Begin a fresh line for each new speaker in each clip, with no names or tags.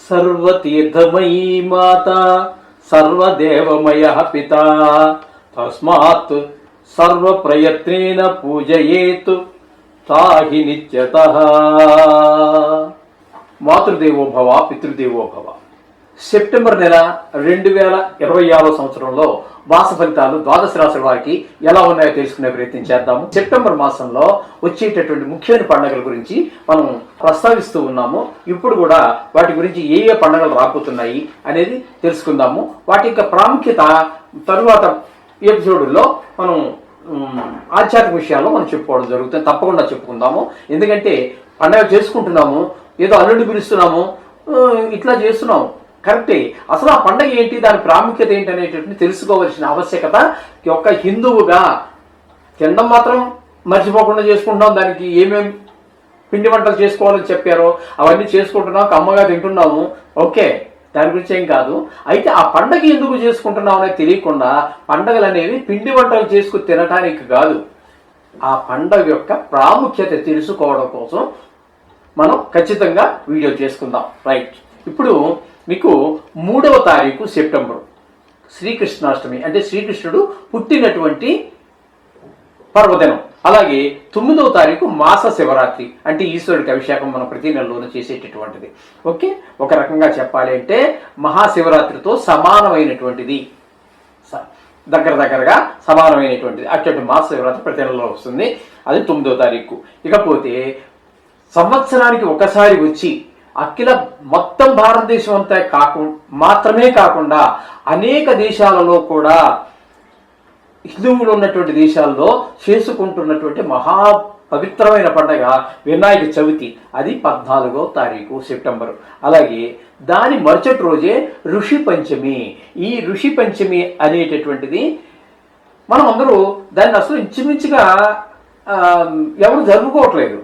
సర్వతీర్థమయీ మాత సర్వదేవమయ పిత తస్మాత్ సర్వప్రయత్నేన పూజయేత్ తాహి నిత్యతః. మాతృదేవో భవ పితృదేవో భవ. సెప్టెంబర్ నెల 2026 సంవత్సరంలో మాస ఫలితాలు ద్వాదశ రాశుల వారికి ఎలా ఉన్నాయో తెలుసుకునే ప్రయత్నం చేద్దాము. సెప్టెంబర్ మాసంలో వచ్చేటటువంటి ముఖ్యమైన పండుగల గురించి మనం ప్రస్తావిస్తూ ఉన్నాము. ఇప్పుడు కూడా వాటి గురించి ఏ ఏ పండుగలు రాబోతున్నాయి అనేది తెలుసుకుందాము. వాటి యొక్క ప్రాముఖ్యత తరువాత ఎపిసోడ్లో మనం ఆధ్యాత్మిక విషయాల్లో మనం చెప్పుకోవడం జరుగుతుంది. తప్పకుండా చెప్పుకుందాము. ఎందుకంటే పండుగ చేసుకుంటున్నాము, ఏదో అల్లుడిని పిలుస్తున్నాము, ఇట్లా చేస్తున్నాము, కరెక్టే. అసలు ఆ పండుగ ఏంటి, దాని ప్రాముఖ్యత ఏంటి అనేటటువంటి తెలుసుకోవాల్సిన ఆవశ్యకత ఒక హిందువుగా తినడం మాత్రం మర్చిపోకుండా చేసుకుంటున్నాం. దానికి ఏమేమి పిండి వంటలు చేసుకోవాలని చెప్పారో అవన్నీ చేసుకుంటున్నాం, కమ్మగా తింటున్నాము, ఓకే, దాని గురించి ఏం కాదు. అయితే ఆ పండగ ఎందుకు చేసుకుంటున్నాం అనేది తెలియకుండా పండగలు అనేవి పిండి వంటలు చేసుకుని తినటానికి కాదు, ఆ పండగ యొక్క ప్రాముఖ్యత తెలుసుకోవడం కోసం మనం ఖచ్చితంగా వీడియో చేసుకుందాం. రైట్. ఇప్పుడు మీకు 3వ తారీఖు సెప్టెంబర్ శ్రీకృష్ణాష్టమి, అంటే శ్రీకృష్ణుడు పుట్టినటువంటి పర్వదినం. అలాగే 9వ తారీఖు మాస శివరాత్రి, అంటే ఈశ్వరుడికి అభిషేకం మనం ప్రతి నెలలోనూ చేసేటటువంటిది. ఓకే, ఒక రకంగా చెప్పాలి అంటే మహాశివరాత్రితో సమానమైనటువంటిది, దగ్గరగా సమానమైనటువంటిది. అటువంటి మాస శివరాత్రి ప్రతి నెలలో వస్తుంది, అది 9వ తారీఖు. ఇకపోతే సంవత్సరానికి ఒకసారి వచ్చి అఖిల మొత్తం భారతదేశం అంతా మాత్రమే కాకుండా అనేక దేశాలలో కూడా హిందువులు ఉన్నటువంటి దేశాల్లో చేసుకుంటున్నటువంటి మహా పవిత్రమైన పండుగ వినాయక చవితి. అది 14వ తారీఖు సెప్టెంబర్. అలాగే దాని మరుసటి రోజే ఋషి పంచమి. ఈ ఋషి పంచమి అనేటటువంటిది మనం అందరూ దాన్ని అసలు ఇంచుమించుగా ఎవరు జరుపుకోవట్లేదు,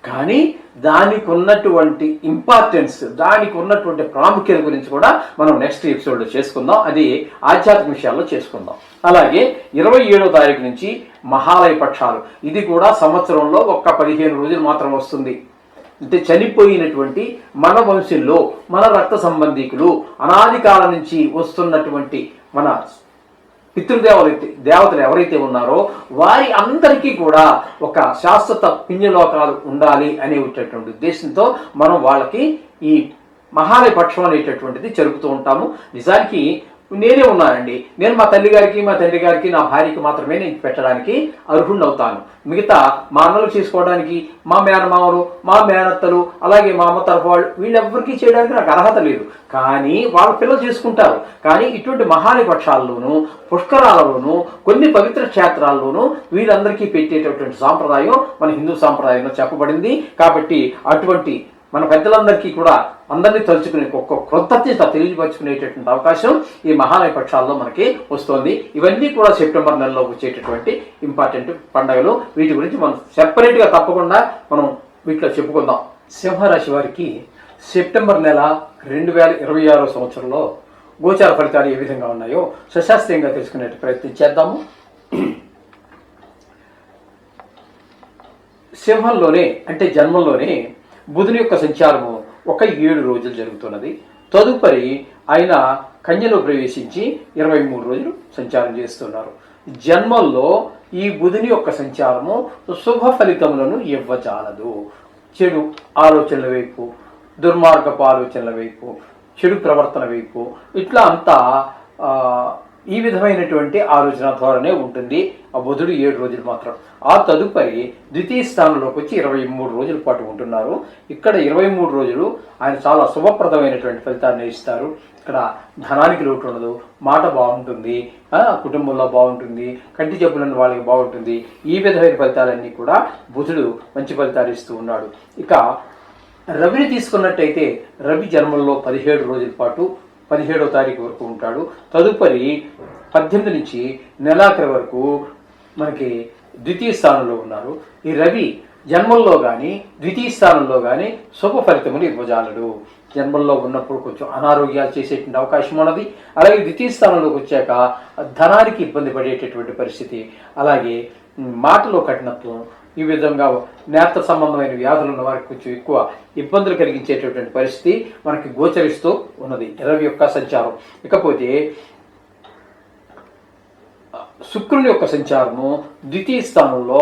కానీ దానికి ఉన్నటువంటి ఇంపార్టెన్స్, దానికి ఉన్నటువంటి ప్రాముఖ్యత గురించి కూడా మనం నెక్స్ట్ ఎపిసోడ్లో చేసుకుందాం. అది ఆధ్యాత్మిక విషయాల్లో చేసుకుందాం. అలాగే 27వ తారీఖు నుంచి మహాలయ పక్షాలు. ఇది కూడా సంవత్సరంలో ఒక్క 15 రోజులు మాత్రం వస్తుంది. అంటే చనిపోయినటువంటి మన వంశంలో మన రక్త సంబంధికులు అనాది కాలం నుంచి వస్తున్నటువంటి మన దేవతలు ఎవరైతే ఉన్నారో వారి అందరికీ కూడా ఒక శాశ్వత పుణ్యలోకాలు ఉండాలి అనేటటువంటి ఉద్దేశంతో మనం వాళ్ళకి ఈ మహాలయ పక్షం అనేటటువంటిది జరుపుతూ ఉంటాము. నిజానికి నేనే ఉన్నానండి, నేను మా తల్లి గారికి మా తండ్రి గారికి నా భార్యకి మాత్రమే నేను పెట్టడానికి అర్హుణ్ణి అవుతాను. మిగతా మా అన్నలు చేసుకోవడానికి, మా మేనమామలు, మా మేనత్తలు, అలాగే మా అమ్మ తరఫు వాళ్ళు, వీళ్ళెవ్వరికీ చేయడానికి నాకు అర్హత లేదు. కానీ వాళ్ళ పిల్లలు చేసుకుంటారు. కానీ ఇటువంటి మహాలయ పక్షాల్లోనూ పుష్కరాలలోనూ కొన్ని పవిత్ర క్షేత్రాల్లోనూ వీళ్ళందరికీ పెట్టేటటువంటి సాంప్రదాయం మన హిందూ సాంప్రదాయంలో చెప్పబడింది. కాబట్టి అటువంటి మన పెద్దలందరికీ కూడా అందరినీ తలుచుకునే ఒక కృతజ్ఞత తెలియపరుచుకునేటటువంటి అవకాశం ఈ మహాలయ పక్షాల్లో మనకి వస్తుంది. ఇవన్నీ కూడా సెప్టెంబర్ నెలలో వచ్చేటటువంటి ఇంపార్టెంట్ పండుగలు. వీటి గురించి మనం సెపరేట్గా తప్పకుండా మనం వీటిలో చెప్పుకుందాం. సింహరాశి వారికి సెప్టెంబర్ నెల 2026 సంవత్సరంలో గోచార ఫలితాలు ఏ విధంగా ఉన్నాయో సశాస్త్రీయంగా తెలుసుకునే ప్రయత్నం చేద్దాము. సింహంలోనే అంటే జన్మంలోనే బుధుని యొక్క సంచారము ఒక 7 రోజులు జరుగుతున్నది. తదుపరి ఆయన కన్యలో ప్రవేశించి 23 రోజులు సంచారం చేస్తున్నారు. జన్మల్లో ఈ బుధుని యొక్క సంచారము శుభ ఫలితములను ఇవ్వజాలదు. చెడు ఆలోచనల వైపు, దుర్మార్గపు ఆలోచనల వైపు, చెడు ప్రవర్తన వైపు, ఇట్లా అంతా ఈ విధమైనటువంటి ఆలోచన ధోరణే ఉంటుంది ఆ బుధుడు 7 రోజులు మాత్రం. ఆ తదుపరి ద్వితీయ స్థానంలోకి వచ్చి 23 రోజుల పాటు ఉంటున్నారు. ఇక్కడ 23 రోజులు ఆయన చాలా శుభప్రదమైనటువంటి ఫలితాన్ని ఇస్తారు. ఇక్కడ ధనానికి లోటు ఉండదు, మాట బాగుంటుంది, కుటుంబంలో బాగుంటుంది, కంటి జబ్బులను వాళ్ళకి బాగుంటుంది. ఈ విధమైన ఫలితాలన్నీ కూడా బుధుడు మంచి ఫలితాలు ఇస్తూ ఉన్నాడు. ఇక రవిని తీసుకున్నట్టయితే రవి జన్మల్లో 17 రోజుల పాటు 17వ తారీఖు వరకు ఉంటాడు. తదుపరి 18 నుంచి నెలాఖరి వరకు మనకి ద్వితీయ స్థానంలో ఉన్నారు. ఈ రవి జన్మల్లో కానీ ద్వితీయ స్థానంలో కానీ శుభ ఫలితములు ఇవ్వజాలడు. జన్మల్లో ఉన్నప్పుడు కొంచెం అనారోగ్యాలు చేసేటువంటి అవకాశం ఉన్నది. అలాగే ద్వితీయ స్థానంలోకి వచ్చాక ధనానికి ఇబ్బంది పడేటటువంటి పరిస్థితి, అలాగే మాటలో కఠినత్వం, ఈ విధంగా నేత్ర సంబంధమైన వ్యాధులు ఉన్న వారికి కొంచెం ఎక్కువ ఇబ్బందులు కలిగించేటటువంటి పరిస్థితి మనకి గోచరిస్తూ ఉన్నది రవి యొక్క సంచారం. ఇకపోతే శుక్రుని యొక్క సంచారము ద్వితీయ స్థానంలో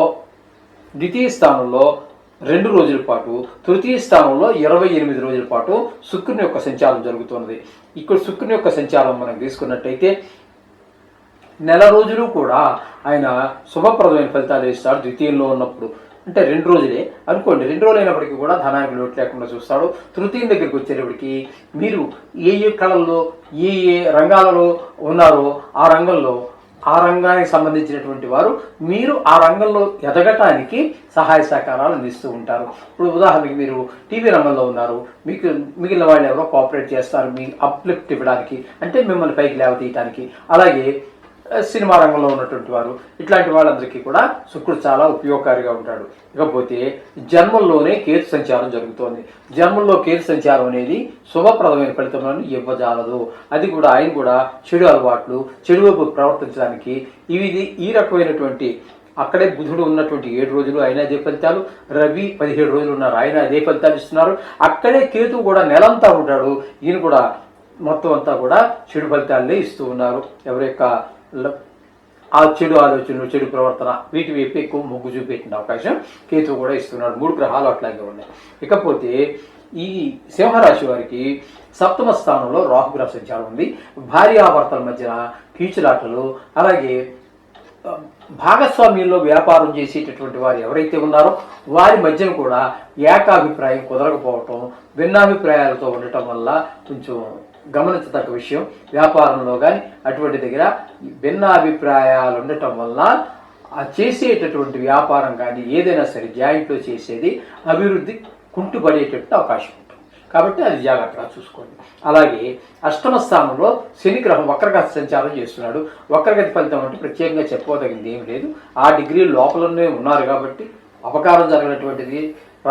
2 రోజుల పాటు, తృతీయ స్థానంలో 28 రోజుల పాటు శుక్రుని యొక్క సంచారం జరుగుతున్నది. ఇక్కడ శుక్రుని యొక్క సంచారం మనం తీసుకున్నట్టయితే నెల రోజులు కూడా ఆయన శుభప్రదమైన ఫలితాలు ఇస్తాడు. ద్వితీయంలో ఉన్నప్పుడు అంటే 2 రోజులే అనుకోండి, 2 రోజులు అయినప్పటికీ కూడా ధనానికి లోటు లేకుండా చూస్తాడు. తృతీయం దగ్గరికి వచ్చేటప్పటికి మీరు ఏ కళల్లో ఏ రంగాలలో ఉన్నారో ఆ రంగానికి సంబంధించినటువంటి వారు మీరు ఆ రంగంలో ఎదగటానికి సహాయ సహకారాలు అందిస్తూ ఉంటారు. ఇప్పుడు ఉదాహరణకి మీరు టీవీ రంగంలో ఉన్నారు, మీకు మిగిలిన వాళ్ళు ఎవరో కోఆపరేట్ చేస్తారు మీ అప్లిఫ్ట్ ఇవ్వడానికి, అంటే మిమ్మల్ని పైకి లేవతీయటానికి. అలాగే సినిమా రంగంలో ఉన్నటువంటి వారు, ఇట్లాంటి వాళ్ళందరికీ కూడా శుక్రుడు చాలా ఉపయోగకారిగా ఉంటాడు. ఇకపోతే జన్మల్లోనే కేతు సంచారం జరుగుతోంది. జన్మల్లో కేతు సంచారం అనేది శుభప్రదమైన ఫలితములను ఇవ్వజాలదు. అది కూడా ఆయన కూడా చెడు అలవాట్లు, చెడు వైపు ప్రవర్తించడానికి ఈ రకమైనటువంటి అక్కడే బుధుడు ఉన్నటువంటి 7 రోజులు ఆయన అదే ఫలితాలు, రవి 17 రోజులు ఉన్నారు ఆయన అదే ఫలితాలు ఇస్తున్నారు. అక్కడే కేతు కూడా నెలంతా ఉంటాడు, ఈయన కూడా మొత్తం అంతా కూడా చెడు ఫలితాలనే ఇస్తూ ఉన్నారు. ఎవరి యొక్క ఆ చెడు ఆలోచనలు, చెడు ప్రవర్తన వీటి వైపు ఎక్కువ మొగ్గు చూపెట్టిన అవకాశం కేతువు కూడా ఇస్తున్నాడు. 3 గ్రహాలు అట్లాగే ఉన్నాయి. ఇకపోతే ఈ సింహరాశి వారికి 7వ స్థానంలో రాహుగ్రహ సంచారం ఉంది. భార్యాభర్తల మధ్యన కీచులాటలు, అలాగే భాగస్వామ్యంలో వ్యాపారం చేసేటటువంటి వారు ఎవరైతే ఉన్నారో వారి మధ్యన కూడా ఏకాభిప్రాయం కుదరకపోవటం, భిన్నాభిప్రాయాలతో ఉండటం వల్ల కొంచెం గమనించదగ్గ విషయం. వ్యాపారంలో కానీ అటువంటి దగ్గర భిన్నాభిప్రాయాలు ఉండటం వల్ల చేసేటటువంటి వ్యాపారం కానీ ఏదైనా సరే జాయింట్లో చేసేది అభివృద్ధి కుంటుపడేటట్టు అవకాశం ఉంటుంది. కాబట్టి అది జాగ్రత్తగా చూసుకోండి. అలాగే 8వ స్థానంలో శని గ్రహం వక్రగతి సంచారం చేస్తున్నాడు. వక్రగతి ఫలితం అంటే ప్రత్యేకంగా చెప్పుకోదగింది ఏమి లేదు. ఆ డిగ్రీ లోపలనే ఉన్నారు కాబట్టి అపకారం జరగనటువంటిది,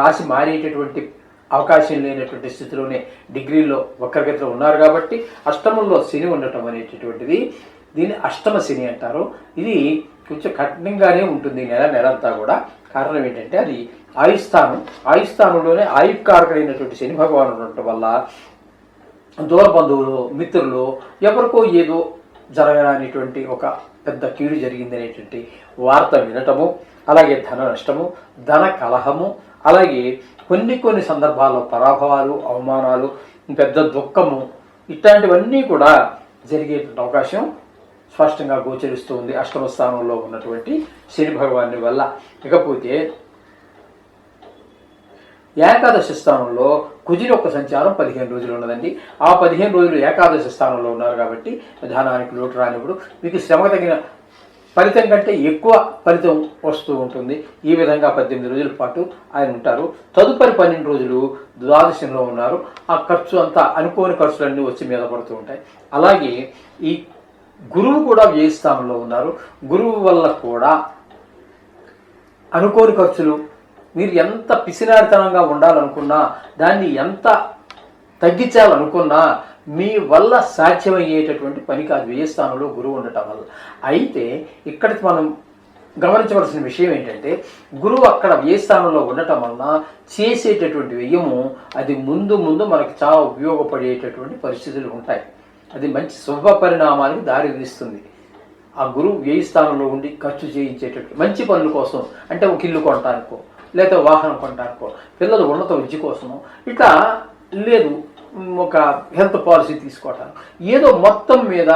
రాశి మారేటటువంటి అవకాశం లేనటువంటి స్థితిలోనే డిగ్రీలో వక్రగతిలో ఉన్నారు కాబట్టి అష్టమంలో శని ఉండటం అనేటటువంటిది దీన్ని అష్టమ శని అంటారు. ఇది కొంచెం కఠినంగానే ఉంటుంది నెలంతా కూడా. కారణం ఏంటంటే అది ఆయుస్థానంలోనే ఆయుకారకుడైనటువంటి శని భగవానుడు ఉండటం వల్ల దూర బంధువులు, మిత్రులు ఎవరికో ఏదో జరగనటువంటి ఒక పెద్ద కీడు జరిగింది అనేటువంటి వార్త వినటము, అలాగే ధన నష్టము, ధన కలహము, అలాగే కొన్ని సందర్భాల్లో పరాభవాలు, అవమానాలు, పెద్ద దుఃఖము ఇట్లాంటివన్నీ కూడా జరిగేటువంటి అవకాశం స్పష్టంగా గోచరిస్తూ ఉంది 8వ స్థానంలో ఉన్నటువంటి శని భగవాని వల్ల. ఇకపోతే ఏకాదశి స్థానంలో కుజుడి యొక్క సంచారం 15 రోజులు ఉన్నదండి. ఆ 15 రోజులు ఏకాదశి స్థానంలో ఉన్నారు కాబట్టి ధనానికి లోటు రానిప్పుడు మీకు శ్రమ తగిన ఫలితం కంటే ఎక్కువ ఫలితం వస్తూ ఉంటుంది. ఈ విధంగా 18 రోజుల పాటు ఆయన ఉంటారు. తదుపరి 12 రోజులు ద్వాదశంలో ఉన్నారు. ఆ ఖర్చు అంతా అనుకోని ఖర్చులన్నీ వచ్చి మీద పడుతూ ఉంటాయి. అలాగే ఈ గురువు కూడా వ్యయ స్థానంలో ఉన్నారు. గురువు వల్ల కూడా అనుకోని ఖర్చులు, మీరు ఎంత పిసినారితనంగా ఉండాలనుకున్నా, దాన్ని ఎంత తగ్గించాలనుకున్నా మీ వల్ల సాధ్యమయ్యేటటువంటి పని కాదు వ్యయ స్థానంలో గురువు ఉండటం వల్ల. అయితే ఇక్కడ మనం గమనించవలసిన విషయం ఏంటంటే గురువు అక్కడ వ్యయ స్థానంలో ఉండటం వలన చేసేటటువంటి వ్యయము అది ముందు మనకి చాలా ఉపయోగపడేటటువంటి పరిస్థితులు ఉంటాయి. అది మంచి శుభ పరిణామానికి దారి తీస్తుంది. ఆ గురువు వ్యయ స్థానంలో ఉండి ఖర్చు చేయించేటటువంటి మంచి పనుల కోసం, అంటే ఒక ఇల్లు కొనటానికో, లేదా వాహనం కొనటానికో, పిల్లలు ఉన్నత విద్య కోసమో, ఇట్లా లేదు ఒక హెల్త్ పాలసీ తీసుకోవటానికి, ఏదో మొత్తం మీద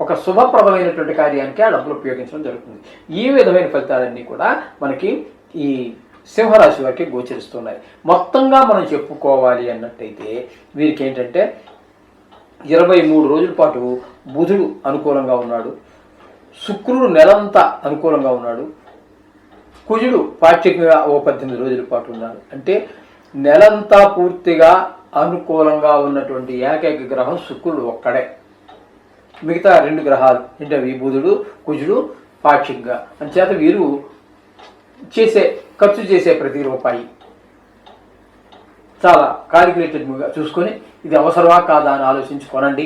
ఒక శుభప్రదమైనటువంటి కార్యానికి ఆ డబ్బులు ఉపయోగించడం జరుగుతుంది. ఈ విధమైన ఫలితాలన్నీ కూడా మనకి ఈ సింహరాశి వారికి గోచరిస్తున్నాయి. మొత్తంగా మనం చెప్పుకోవాలి అన్నట్టయితే వీరికి ఏంటంటే 23 రోజుల పాటు బుధుడు అనుకూలంగా ఉన్నాడు, శుక్రుడు నెలంతా అనుకూలంగా ఉన్నాడు, కుజుడు పాక్షికంగా 18 రోజుల పాటు ఉన్నాడు. అంటే నెలంతా పూర్తిగా అనుకూలంగా ఉన్నటువంటి ఏకైక గ్రహం శుక్రుడు ఒక్కడే. మిగతా 2 గ్రహాలు అంటే బుధుడు, కుజుడు పాక్షికంగా. అంచేత వీరు ఖర్చు చేసే ప్రతి రూపాయి చాలా కాలిక్యులేటెడ్గా చూసుకొని ఇది అవసరమా కాదా అని ఆలోచించి కొనండి.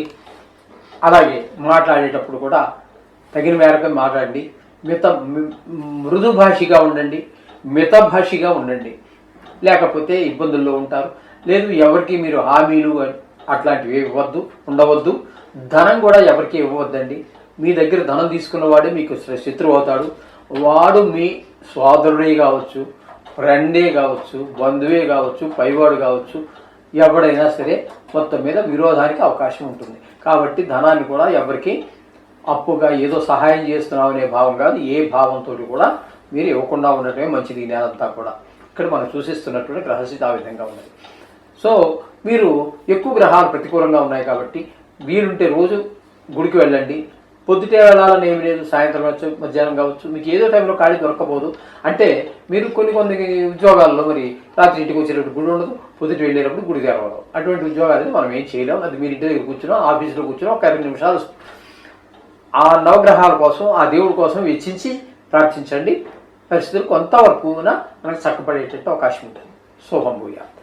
అలాగే మాట్లాడేటప్పుడు కూడా తగిన మేరకు మాట్లాడండి. మిగతా మృదు భాషిగా ఉండండి. మితభాషిగా ఉండండి, లేకపోతే ఇబ్బందుల్లో ఉంటారు. లేదు ఎవరికి మీరు హామీలు అట్లాంటివి ఉండవద్దు. ధనం కూడా ఎవరికి ఇవ్వవద్దండి. మీ దగ్గర ధనం తీసుకున్నవాడే మీకు శత్రువు అవుతాడు. వాడు మీ సోదరుడే కావచ్చు, ఫ్రెండే కావచ్చు, బంధువే కావచ్చు, పైవాడు కావచ్చు, ఎవడైనా సరే మొత్తం మీద విరోధానికి అవకాశం ఉంటుంది. కాబట్టి ధనాన్ని కూడా ఎవరికి అప్పుగా ఏదో సహాయం చేస్తున్నాం అనే భావం కాదు, ఏ భావంతో కూడా మీరు ఇవ్వకుండా ఉండటమే మంచిది. ఈ నెలంతా కూడా ఇక్కడ మనం సూచిస్తున్నటువంటి గ్రహస్థితి ఆ విధంగా ఉన్నది. సో మీరు ఎక్కువ గ్రహాలు ప్రతికూలంగా ఉన్నాయి కాబట్టి వీలుంటే రోజు గుడికి వెళ్ళండి. పొద్దుటే వెళ్ళాలని ఏమి లేదు, సాయంత్రం కావచ్చు, మధ్యాహ్నం కావచ్చు, మీకు ఏదో టైంలో ఖాళీ దొరకబోదు. అంటే మీరు కొన్ని ఉద్యోగాల్లో మరి రాత్రి ఇంటికి వచ్చేటప్పుడు గుడి ఉండదు, పొద్దుట వెళ్ళేటప్పుడు గుడి తెరవడం, అటువంటి ఉద్యోగాలు మనం ఏం చేయలేం. అది మీరు ఇంటి దగ్గర కూర్చున్నాం, ఆఫీస్లో కూర్చున్నాం, ఒక 20 నిమిషాలు ఆ నవగ్రహాల కోసం, ఆ దేవుడి కోసం వెచ్చించి ప్రార్థించండి. పరిస్థితులు కొంతవరకు మనకు చక్కపడేటట్టు అవకాశం ఉంటుంది. శుభం భూయాత్.